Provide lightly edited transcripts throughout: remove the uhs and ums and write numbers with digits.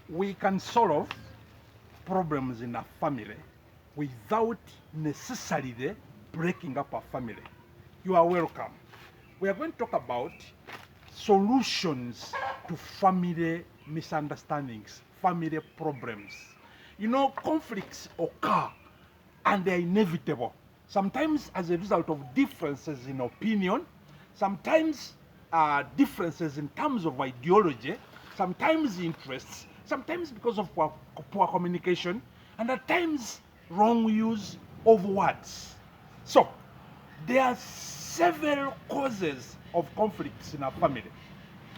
we can solve problems in a family without necessarily breaking up a family. You are welcome. We are going to talk about solutions to family misunderstandings, family problems. You know, conflicts occur and they are inevitable. Sometimes as a result of differences in opinion, sometimes differences in terms of ideology, sometimes interests, sometimes because of poor communication, and at times wrong use of words. So, there are several causes of conflicts in a family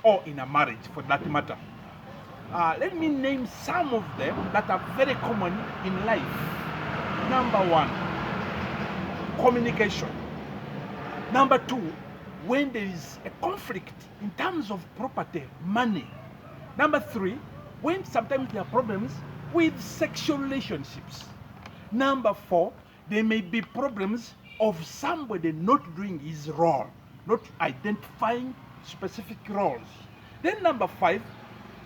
or in a marriage for that matter. Let me name some of them that are very common in life. Number one, communication. Number two, when there is a conflict in terms of property, money. Number three, when sometimes there are problems with sexual relationships. Number four, there may be problems of somebody not doing his role, not identifying specific roles. Then number five,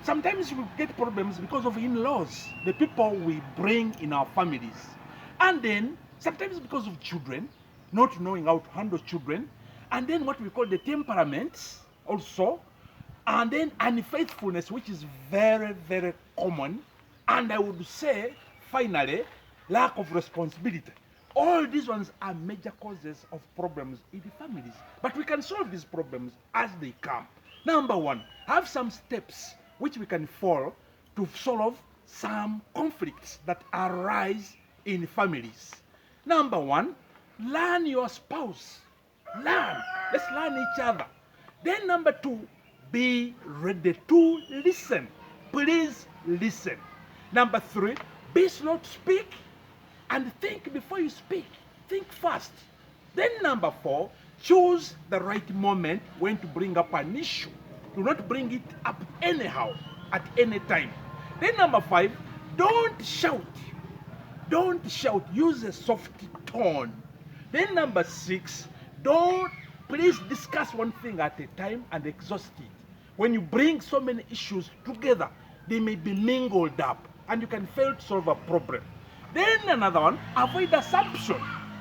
sometimes we get problems because of in-laws, the people we bring in our families. And then sometimes because of children, not knowing how to handle children. And then what we call the temperaments also. And then unfaithfulness, which is very, very common. And I would say, finally, lack of responsibility. All these ones are major causes of problems in the families. But we can solve these problems as they come. Number one, have some steps which we can follow to solve some conflicts that arise in families. Number one, learn your spouse. Learn. Let's learn each other. Then number two, be ready to listen. Please listen. Number three, be slow to speak and think before you speak. Think fast. Then number four, choose the right moment when to bring up an issue. Do not bring it up anyhow, at any time. Then number five, don't shout. Don't shout. Use a soft tone. Then number six, please discuss one thing at a time and exhaust it. When you bring so many issues together, they may be mingled up and you can fail to solve a problem. Then another one, avoid assumption.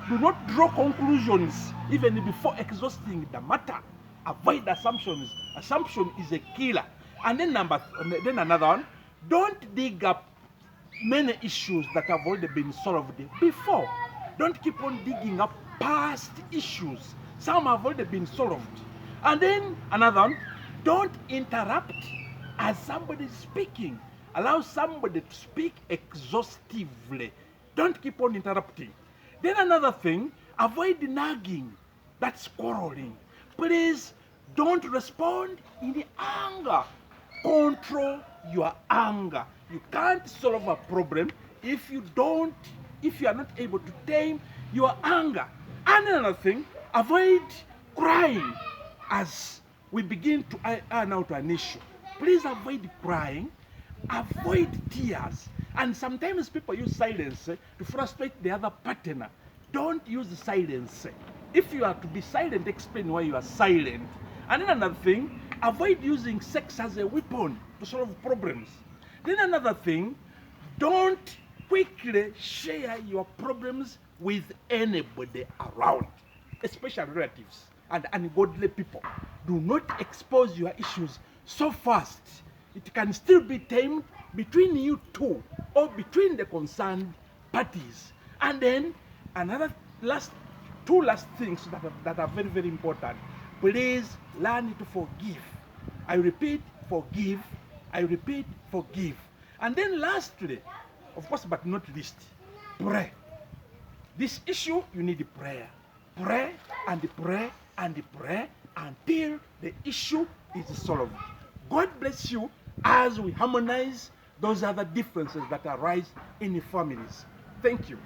Do not draw conclusions even before exhausting the matter. Avoid assumptions. Assumption is a killer. And then another one, don't dig up many issues that have already been solved before. Don't keep on digging up past issues. Some have already been solved. And then another one, don't interrupt as somebody is speaking. Allow somebody to speak exhaustively. Don't keep on interrupting. Then another thing, avoid nagging. That's quarreling. Please don't respond in anger. Control your anger. You can't solve a problem if you are not able to tame your anger. And another thing, avoid crying as we begin to iron out an issue. Please avoid crying, avoid tears. And sometimes people use silence to frustrate the other partner. Don't use silence. If you are to be silent, explain why you are silent. And then another thing, avoid using sex as a weapon to solve problems. Then another thing, don't quickly share your problems with anybody around, especially relatives and ungodly people. Do not expose your issues so fast. It can still be tamed between you two or between the concerned parties. And then two last things that are very, very important. Please learn to forgive. I repeat, forgive. I repeat, forgive. And then lastly, of course, but not least, pray. This issue, you need prayer. Pray and pray and pray until the issue is solved. God bless you as we harmonize those other differences that arise in the families. Thank you.